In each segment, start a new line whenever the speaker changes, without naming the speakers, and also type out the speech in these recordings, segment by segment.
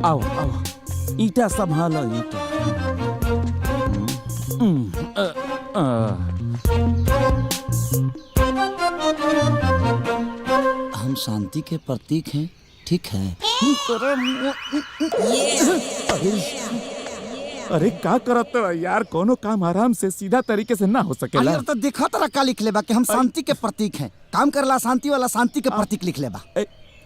आओ आओ, ईटा संभालो ईटा।
हम शांति के प्रतीक हैं, ठीक है?
अरे का करत यार, कोनो काम आराम से सीधा तरीके से ना हो सकेला।
अरे तो देखा तरा का लिख लेबा कि हम शांति के प्रतीक हैं। काम करला शांति वाला शांति के प्रतीक लिख लेबा।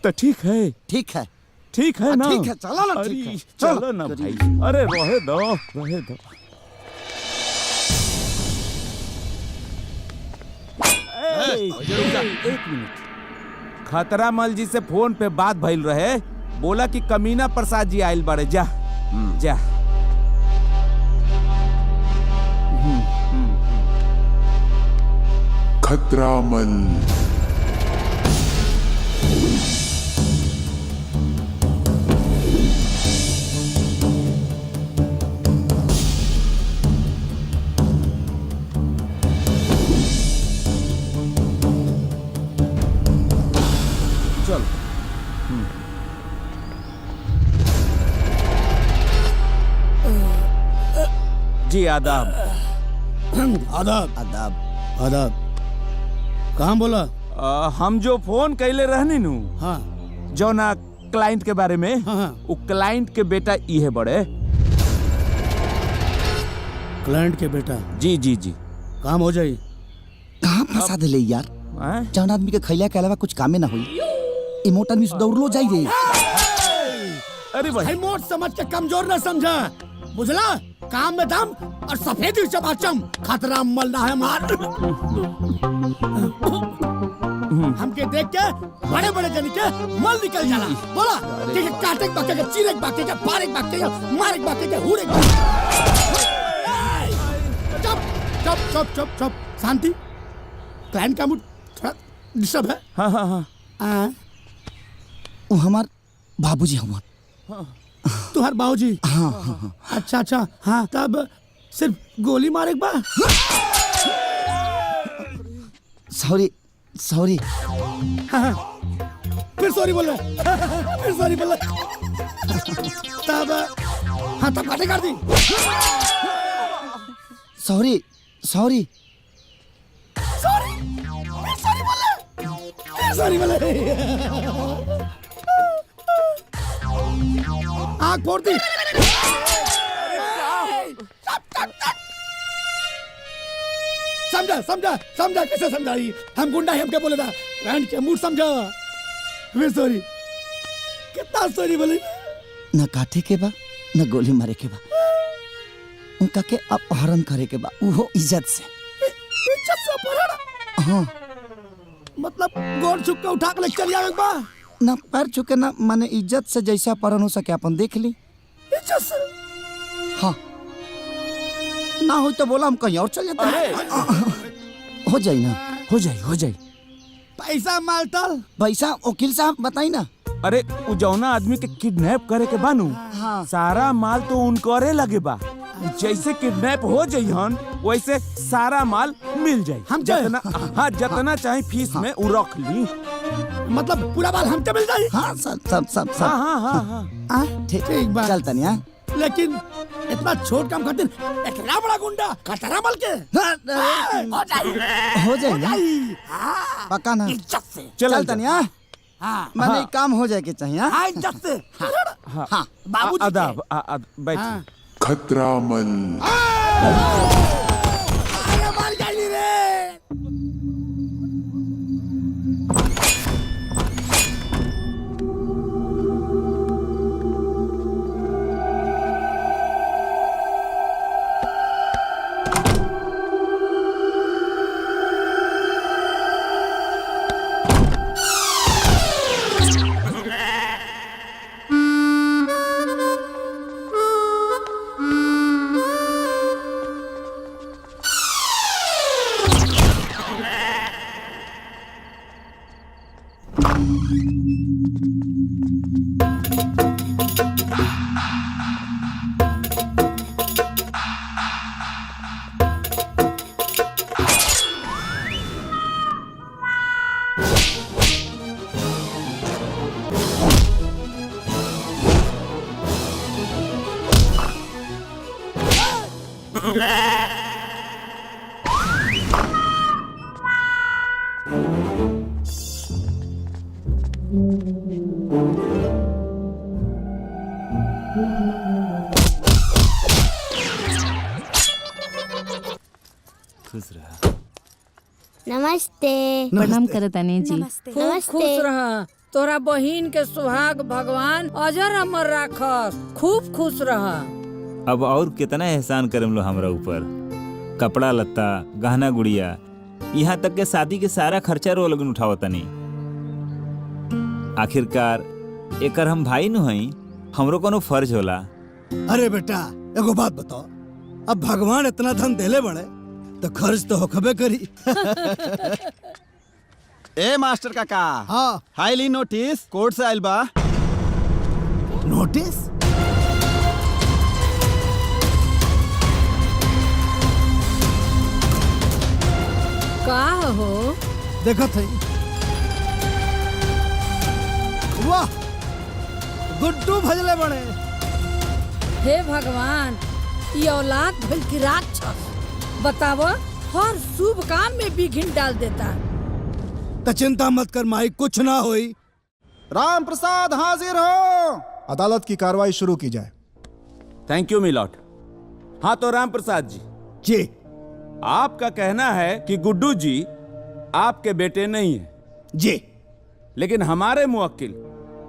तो ठीक है,
ठीक है,
ठीक है ना?
ठीक है, चलो ना, ठीक है,
चलो ना भाई। अरे रहे दो, रहे दो। एक मिनट, खतरा मल जी से फोन पे बात भइल रहे, बोला कि कमीना प्रसाद जी आइल बड़े। जा जा।
खतरामल।
चलो। जी आदाब।
आदाब
आदाब।
आदाब। कहाँ बोला?
हम जो फोन कैले रहनी नु,
हाँ
जो ना क्लाइंट के बारे में,
हाँ।
वो क्लाइंट के बेटा ये बड़े।
क्लाइंट के बेटा?
जी जी जी।
काम हो जाए।
कहाँ फंसा दे ले यार? जौन आदमी के खैला के अलावा कुछ कामे ना हुई, इमोट आदमी से दौड़ लो जाई रे।
अरे भाई,
मोट समझ के कमजोर न समझा, बुझला? काम में दम और सफेदी चमाचम। खतरा मल ना है मार। हमके देख के बड़े बड़े जन के मल निकल जाला। बोला कि काटे बाके के, चीरे बाके के, पारे बाके के, मारे बाके के, हुरे। चुप चुप चुप चुप चुप, शांति। क्लाइंट का मूड थोड़ा डिस्टर्ब है।
हाँ हाँ हाँ।
वो हमार बाबूजी हमार।
तुम्हार बाबूजी?
हाँ हाँ हाँ।
अच्छा अच्छा, हाँ। तब सिर्फ गोली मारे बा?
Sorry sorry.
हाँ, फिर सॉरी बोल रहे, फिर सॉरी बोल रहे। तब हाँ, तब काटे कर दी।
सॉरी सॉरी
सॉरी, फिर सॉरी बोल रहे, फिर सॉरी बोल रहे। आँख फोड़ दी। समझा समझा समझा, कैसे समझाई? हम गुंडा हम क्या बोले था? रैंड के मूड समझा। फिर सॉरी। कितना सॉरी बोले?
न काटे के बा, न गोली मारे के बा, उनका के अपहरण करे के बा, वो इज्जत से।
इज्जत से अपहरण?
हाँ।
मतलब गोड़ छुप के उठा के ले चल जावे बा?
न पैर छुके, न माने इज्जत से जैसा अपहरण हो सके अपन देख ली।
इज्जत से?
हाँ। ना हो तो बोला हम कहीं और चल जाते हैं। हो जाए ना,
हो जाए हो जाए।
पैसा मालतल?
पैसा वकील साहब बताई ना।
अरे उ जौना आदमी के किडनैप करे के बानू,
हाँ।
सारा माल तो उनकरे लगे बा। जैसे किडनैप हो जाइहन, वैसे सारा माल मिल जाए।
हम
जितना, हाँ जितना चाहे फीस में उ रख ली।
मतलब पूरा माल हमके मिल जाए?
हाँ सब सब सब सब।
हाँ हाँ हाँ हाँ।
ठीक बात। चल तनिया।
लेकिन इतना छोट काम खातिर इतना बड़ा गुंडा खतरा मल के? हो जाए,
हो जाए ना, पक्का ना?
इज्जत से।
चल तनिया।
हाँ
माने काम हो जाए के चाहिए।
हाँ, इज्जत से।
हाँ।
बाबूजी
आदाब बैठ।
खतरामल।
अरे मार जाइए रे।
खुश रहा।
नमस्ते।
प्रणाम करतानी जी।
खूब खुश रह। तोरा बहिन के सुहाग भगवान अजर अमर राखस। खूब खुश रह।
अब और कितना एहसान करम लो हमरा ऊपर। कपड़ा लत्ता, गहना गुड़िया, यहाँ तक के शादी के सारा खर्चा रो लगन उठावत तनी। आखिरकार एकर हम भाई नु हई, हमरो कोनो फर्ज होला।
अरे बेटा एगो बात बताओ, अब भगवान इतना धन देले बड़े तो खर्च तो होखबे करी।
ए मास्टर काका,
हाँ
हाईली नोटिस कोर्ट से आइल बा।
नोटिस?
का हो?
देखो थे। वाह, गुड्डू भजले बड़े।
हे भगवान, ये औलाद भइल की राक्षस। बतावो, हर शुभ काम में विघ्न डाल देता।
तो चिंता मत कर माई, कुछ ना होई।
राम प्रसाद हाजिर हो। अदालत की कार्रवाई शुरू की जाए।
Thank you milord. हाँ तो राम प्रसाद जी,
जी
आपका कहना है कि गुड्डू जी आपके बेटे नहीं हैं,
जी।
लेकिन हमारे मुवक्किल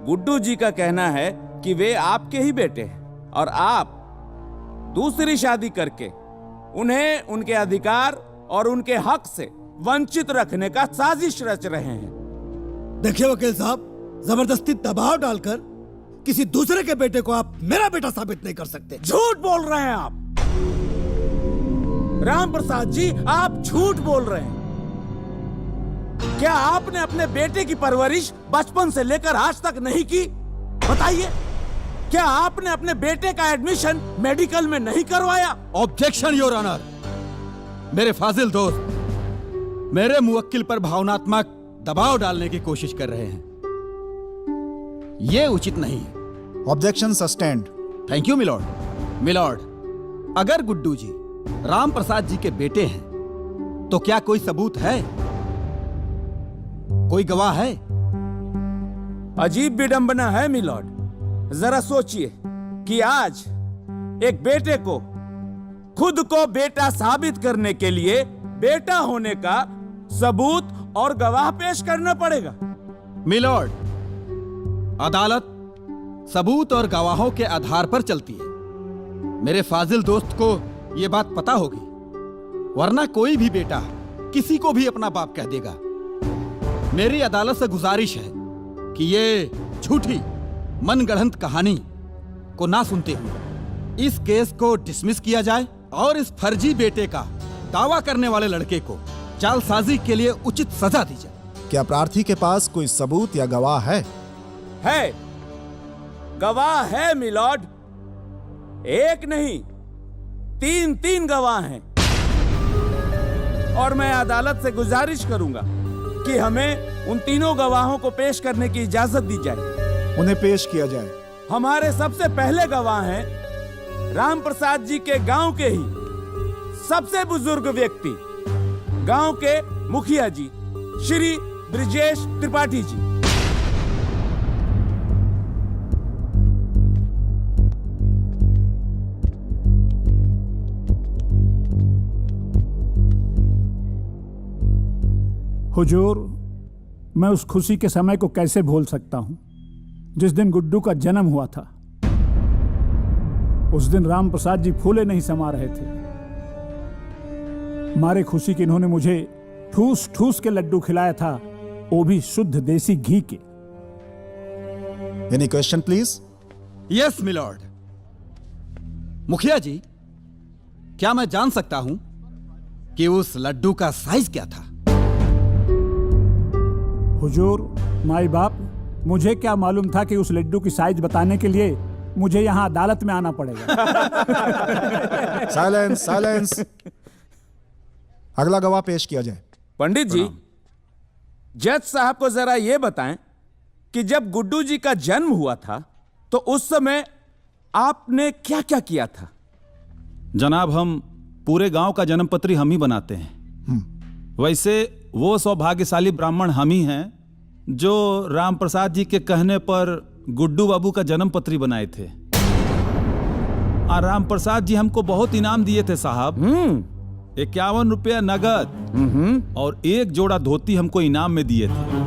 गुड्डू जी का कहना है कि वे आपके ही बेटे हैं और आप दूसरी शादी करके उन्हें उनके अधिकार और उनके हक से वंचित रखने का साजिश रच रहे हैं।
देखिए वकील साहब, जबरदस्ती दबाव डालकर किसी दूसरे के बेटे को आप मेरा बेटा साबित नहीं कर सकते।
झूठ बोल रहे हैं आप राम प्रसाद जी, आप झूठ बोल रहे हैं। क्या आपने अपने बेटे की परवरिश बचपन से लेकर आज तक नहीं की? बताइए, क्या आपने अपने बेटे का एडमिशन मेडिकल में नहीं करवाया?
Objection your honour. मेरे फाजिल दोस्त मेरे मुवक्किल पर भावनात्मक दबाव डालने की कोशिश कर रहे हैं, ये उचित नहीं है।
Objection sustained.
Thank you milord. Milord, अगर गुड्डू जी राम प्रसाद जी के बेटे हैं तो क्या कोई सबूत है, कोई गवाह है?
अजीब विडंबना है मिलॉर्ड। जरा सोचिए कि आज एक बेटे को खुद को बेटा साबित करने के लिए बेटा होने का सबूत और गवाह पेश करना पड़ेगा।
मिलॉर्ड, अदालत सबूत और गवाहों के आधार पर चलती है। मेरे फाजिल दोस्त को यह बात पता होगी, वरना कोई भी बेटा किसी को भी अपना बाप कह देगा। मेरी अदालत से गुजारिश है कि ये झूठी मनगढ़ंत कहानी को ना सुनते हुए इस केस को डिसमिस किया जाए और इस फर्जी बेटे का दावा करने वाले लड़के को जालसाजी के लिए उचित सजा दी जाए।
क्या प्रार्थी के पास कोई सबूत या गवाह है?
है, गवाह है मिलॉर्ड। एक नहीं, तीन गवाह हैं। और मैं अदालत से गुजारिश करूंगा कि हमें उन तीनों गवाहों को पेश करने की इजाजत दी जाए।
उन्हें पेश किया जाए।
हमारे सबसे पहले गवाह हैं राम प्रसाद जी के गांव के ही सबसे बुजुर्ग व्यक्ति, गांव के मुखिया जी श्री ब्रिजेश त्रिपाठी जी।
हुजूर, मैं उस खुशी के समय को कैसे भूल सकता हूं जिस दिन गुड्डू का जन्म हुआ था। उस दिन राम प्रसाद जी फूले नहीं समा रहे थे। मारे खुशी की इन्होंने मुझे ठूस ठूस के लड्डू खिलाया था, वो भी शुद्ध देसी घी के।
Any question please?
Yes milord. मुखिया जी, क्या मैं जान सकता हूं कि उस लड्डू का साइज क्या था?
हुजूर, माई बाप, मुझे क्या मालूम था कि उस लड्डू की साइज बताने के लिए मुझे यहाँ अदालत में आना पड़ेगा।
Silence, silence. अगला गवाह पेश किया जाए।
पंडित जी, जज साहब को जरा यह बताएं कि जब गुड्डू जी का जन्म हुआ था तो उस समय आपने क्या क्या किया था?
जनाब, हम
पूरे गांव का जन्मपत्री हम ही बनाते हैं। वैसे वो सौभाग्यशाली ब्राह्मण हम ही हैं जो राम प्रसाद जी के कहने पर गुड्डू बाबू का जन्मपत्री बनाए थे। और राम प्रसाद जी हमको बहुत इनाम दिए थे साहब। 51 रुपया नगद और 1 जोड़ा धोती हमको इनाम में दिए थे।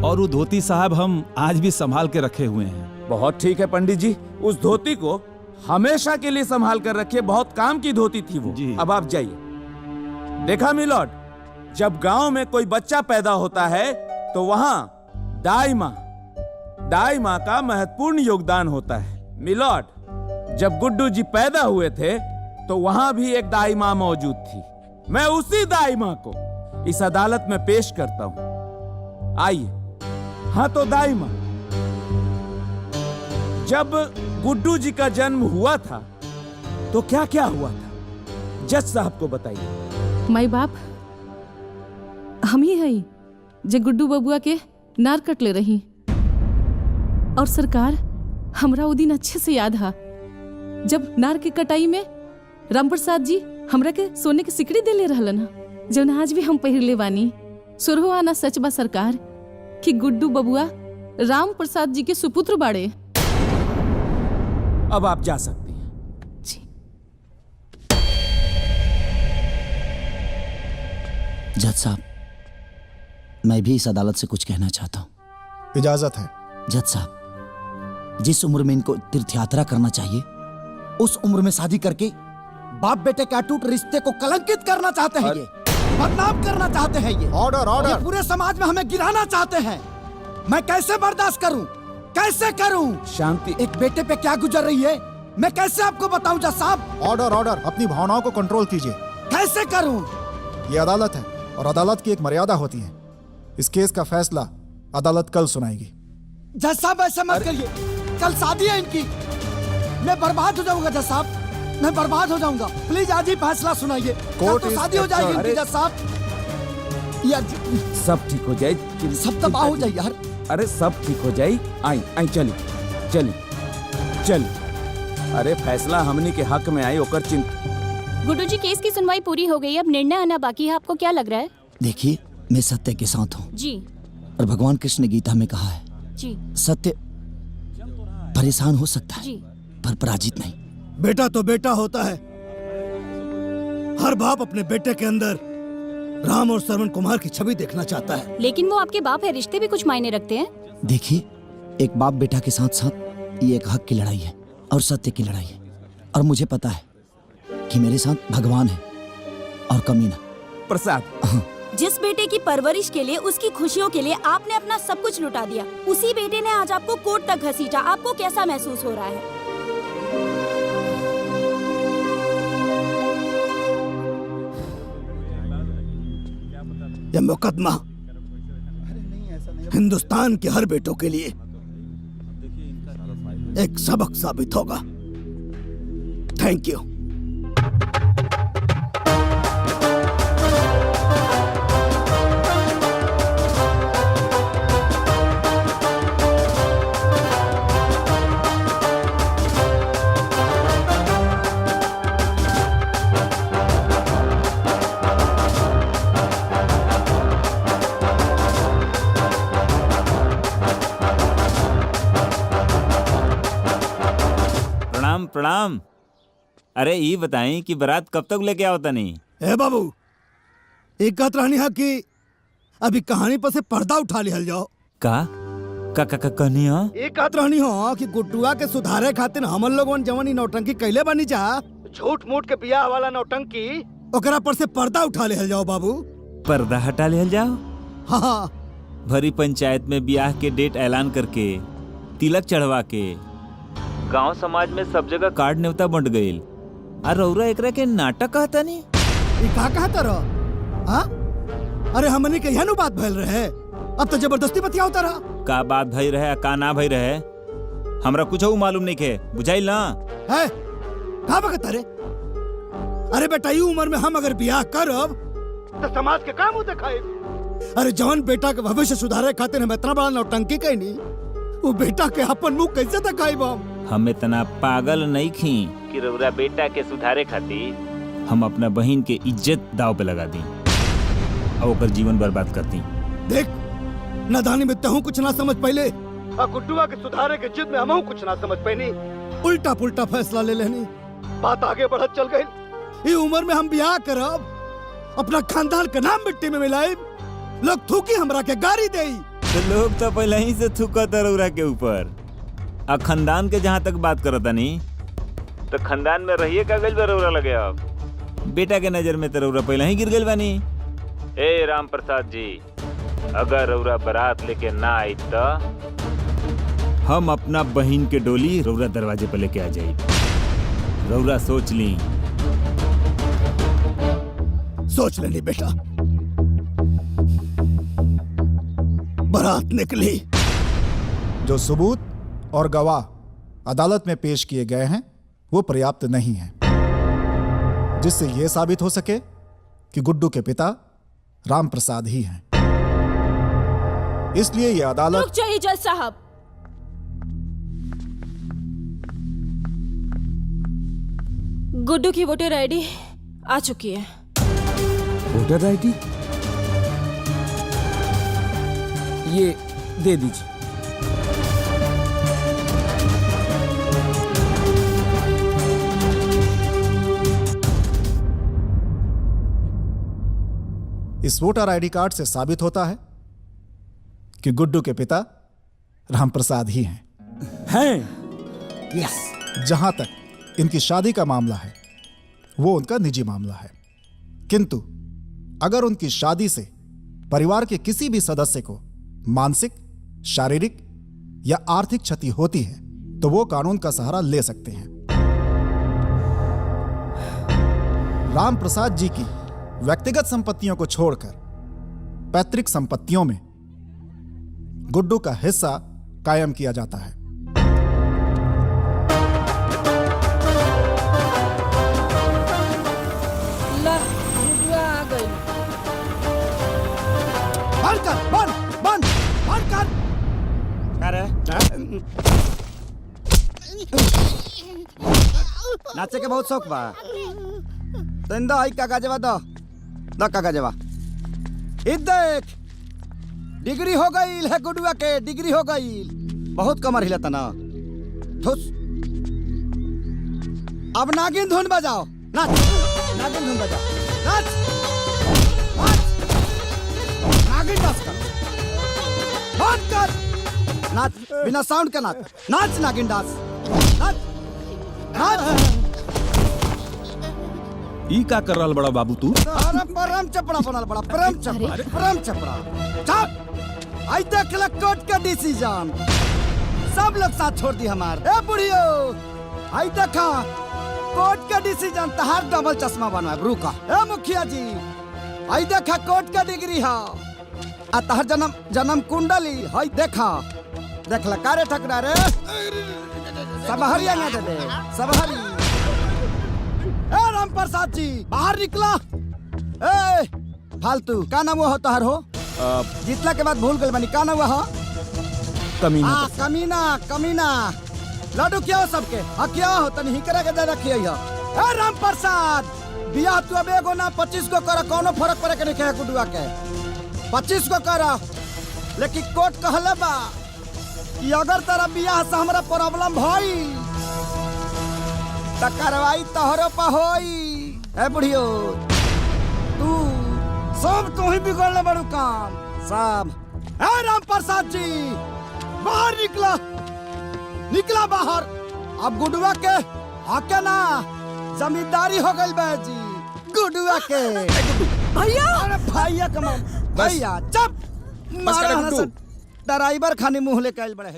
और वो धोती साहब हम आज भी संभाल के रखे हुए हैं।
बहुत ठीक है पंडित जी, उस धोती को हमेशा के लिए संभाल कर रखिए। बहुत काम की धोती थी वो।
जी।
अब आप जाइए। देखा मिलॉर्ड, जब गांव में कोई बच्चा पैदा होता है तो वहां दाई माँ का महत्वपूर्ण योगदान होता है। मिलॉर्ड, जब गुड्डू जी पैदा हुए थे तो वहां भी एक दाई माँ मौजूद थी। मैं उसी दाई माँ को इस अदालत में पेश करता हूं। आइए। हाँ तो दाई माँ, जब गुड्डू जी का जन्म हुआ था तो क्या क्या हुआ था, जज साहब को बताइए।
माई बाप हम ही हई जे गुड्डू बबुआ के नार कट ले रही। और सरकार, हमरा वो दिन अच्छे से याद है जब नार के कटाई में राम प्रसाद जी हमरा के सोने के सिकड़ी दे ले रहलन, जौन आज भी हम पहिरले बानी। सुरहो आना सच बा सरकार कि गुड्डू बबुआ राम प्रसाद जी के सुपुत्र बाड़े।
अब आप जा सकती हैं।
जी।
जज साहब, मैं भी इस अदालत से कुछ कहना चाहता हूँ।
इजाजत है।
जज साहब, जिस उम्र में इनको तीर्थ यात्रा करना चाहिए उस उम्र में शादी करके बाप बेटे के अटूट रिश्ते को कलंकित करना चाहते हैं। ये बदनाम करना चाहते हैं। ये
ऑर्डर ऑर्डर।
ये पूरे समाज में हमें गिराना चाहते हैं। मैं कैसे बर्दाश्त करूं, कैसे करूं?
शांति।
एक बेटे पे क्या गुजर रही है मैं कैसे आपको बताऊं जज साहब?
Order order. अपनी भावनाओं को कंट्रोल कीजिए।
कैसे करूं?
ये अदालत है और अदालत की एक मर्यादा होती है। इस केस का फैसला अदालत कल सुनाएगी।
जज साहब ऐसा मत करिए, कल शादी है इनकी। मैं बर्बाद हो जाऊंगा जज साहब, मैं बर्बाद हो जाऊंगा। प्लीज आज ही फैसला सुनाइए।
कोर्ट
तो
इज
शादी हो जाएगी
adjourned।
इनकी जज साहब। यार
सब ठीक हो जाए।
सब तबाह हो जाए यार।
अरे सब ठीक हो जाए। आई चली। अरे फैसला हमनी के हक में आई ओकर चिंता।
गुड्डू जी, केस की सुनवाई पूरी हो गई, अब निर्णय आना बाकी है। आपको क्या लग रहा है?
देखिए, मैं सत्य के साथ हूँ
जी।
और भगवान कृष्ण ने गीता में कहा है
जी।
सत्य परेशान हो सकता है
जी।
पर पराजित नहीं।
बेटा तो बेटा होता है। हर बाप अपने बेटे के अंदर राम और श्रवण कुमार की छवि देखना चाहता है।
लेकिन वो आपके बाप है, रिश्ते भी कुछ मायने रखते हैं।
देखिए, एक बाप बेटा के साथ साथ ये एक हक की लड़ाई है और सत्य की लड़ाई है। और मुझे पता है कि मेरे साथ भगवान है और कमीना
प्रसाद।
जिस बेटे की परवरिश के लिए, उसकी खुशियों के लिए आपने अपना सब कुछ लुटा दिया, उसी बेटे ने आज आपको कोर्ट तक घसीटा। आपको कैसा महसूस हो रहा है?
यह मुकदमा हिंदुस्तान के हर बेटों के लिए एक सबक साबित होगा। Thank you.
प्रणाम। अरे ये बताएं कि बारात कब तक लेके आओ तनी?
ए बाबू, एक कहत रहनी है कि अभी कहानी पर से पर्दा उठा लिहल जाओ।
का कहनी हो?
एक कहत रहनी हो कि गुड्डुआ के सुधारे खातिर हमन लोगन जवानी नौटंकी कैले बनी जा, झूठ मूठ के बियाह वाला नौटंकी, ओकरा पर से पर्दा उठा लिहल जाओ बाबू।
पर्दा हटा लिहल जाओ?
हाँ।
भरी पंचायत में ब्याह के डेट ऐलान करके, तिलक चढ़वा के, गांव समाज में सब जगह कार्ड न्योता बंट गईल। और रौरा एकरा के नाटक कहता नहीं?
ये का कहता रहो? हाँ? अरे हमने के यह बात भइल रहे, अब तो जबरदस्ती बतियावता रहा।
का बात भई रहे का ना भई रहे हमरा कुछ मालूम नहीं के, बुझाइल ना?
है का बकता रे? अरे बेटा, ये उम्र में हम अगर ब्याह करब तो समाज के काम होते खाए। अरे जवान बेटा के भविष्य सुधारे खातिर हम इतना बड़ा नौटंकी कहनी, वो बेटा के अपन मुंह कैसे दिखाई हम?
हम इतना पागल नहीं खी कि रउरा बेटा के सुधारे खातिर हम अपना बहन के इज्जत दाव पे लगा दी और ओकर जीवन बर्बाद कर दी।
देख नादानी में तहू कुछ ना समझ पहले, गुड्डुआ के सुधारे के जिद में हमहू कुछ ना समझ पैनी, उल्टा पुल्टा फैसला ले लेनी, बात आगे बढ़त चल गई। ये उम्र में हम ब्याह करब, अपना खानदान का नाम मिट्टी में मिलाए, लोग थूकी हमरा के गाड़ी देई।
तो लोग तो पहले ही से थूकत रउरा के ऊपर। आ खानदान के जहाँ तक बात करत नहीं तो खानदान में रहिए का गइल बा रउरा लगे। अब बेटा के नजर में तो रउरा पहले ही गिर गइल बानी। ए राम प्रसाद जी, अगर रउरा बारात लेके ना आई तो हम अपना बहन के डोली रउरा दरवाजे पर लेके आ जाई। रउरा सोच ली।
सोच लेनी बेटा। बारात निकली।
जो सबूत और गवाह अदालत में पेश किए गए हैं वो पर्याप्त नहीं हैं, जिससे यह साबित हो सके कि गुड्डू के पिता राम प्रसाद ही हैं। इसलिए यह अदालत।
रुक जाइए जज साहब। गुड्डू की वोटर आईडी आ चुकी है।
वोटर आईडी ये दे दीजिए।
इस वोटर आईडी कार्ड से साबित होता है कि गुड्डू के पिता राम प्रसाद ही हैं।
यस।
जहां तक इनकी शादी का मामला है वो उनका निजी मामला है, किंतु अगर उनकी शादी से परिवार के किसी भी सदस्य को मानसिक, शारीरिक या आर्थिक क्षति होती है तो वो कानून का सहारा ले सकते हैं। राम प्रसाद जी की व्यक्तिगत संपत्तियों को छोड़कर पैतृक संपत्तियों में गुड्डू का हिस्सा कायम किया जाता है।
ला गुड्डुआ आ गई।
बंद कर, बंद बंद बंद कर।
अरे नाचे के बहुत शौक बा। दो आई कागजवा दो कागजवा। देख डिग्री हो गई है गुड्डुआ के, डिग्री हो गई। बहुत कमर हिलता ना। ठुस। अब नागिन धुन बजाओ। नाच नागिन धुन बजाओ। नाच नाच नागिन डांस कर। नाच कर। नाच बिना साउंड का नाच। नाच नागिन डांस। नाच नाच।
ई का कर रहल बड़ा बाबू तू?
अरे परम चपड़ा बनल बड़ा, परम चपड़ा, परम चपड़ा। चल आई देख ल कोर्ट का डिसीजन। सब लोग साथ छोड़ दी हमार। ए बुढ़ियो आई देखा कोर्ट का डिसीजन। तहार डबल चश्मा बनवा रुका। ए मुखिया जी आई देखा कोर्ट का डिग्री है। आ तहार जन्म जन्म कुंडली हई देखा। देख ल कारे ठकरा रे। सब हरिया ना दे सब हरी। ए राम प्रसाद जी बाहर निकला। ए फालतू का नाम हुआ तहार हो? जीतला के बाद भूल गए बनी। का नाम हुआ?
कमीना।
कमीना कमीना। लड्डू क्या हो सबके? क्या हो तनी ही करे के दे रखिए। ए राम प्रसाद बियाह तू अब एगो ना 25 को कर, कोनो फर्क पड़े के नहीं है गुड्डुआ के। 25 को कर, लेकिन कोर्ट कहले बा कि अगर तेरा बियाह से हमरा प्रॉब्लम भई त कार्रवाई तोहरो पर होई। ए बुढ़ियो तू सब तू ही बिगड़ले बड़ू काम सब। ए राम प्रसाद जी बाहर निकला, निकला बाहर। अब गुड्डुआ के आके ना जमींदारी हो गई बे जी गुड्डुआ के।
भैया
अरे भैया कमाल भैया चुप। ड्राइवर खानी मुंह लेके आइल बड़े।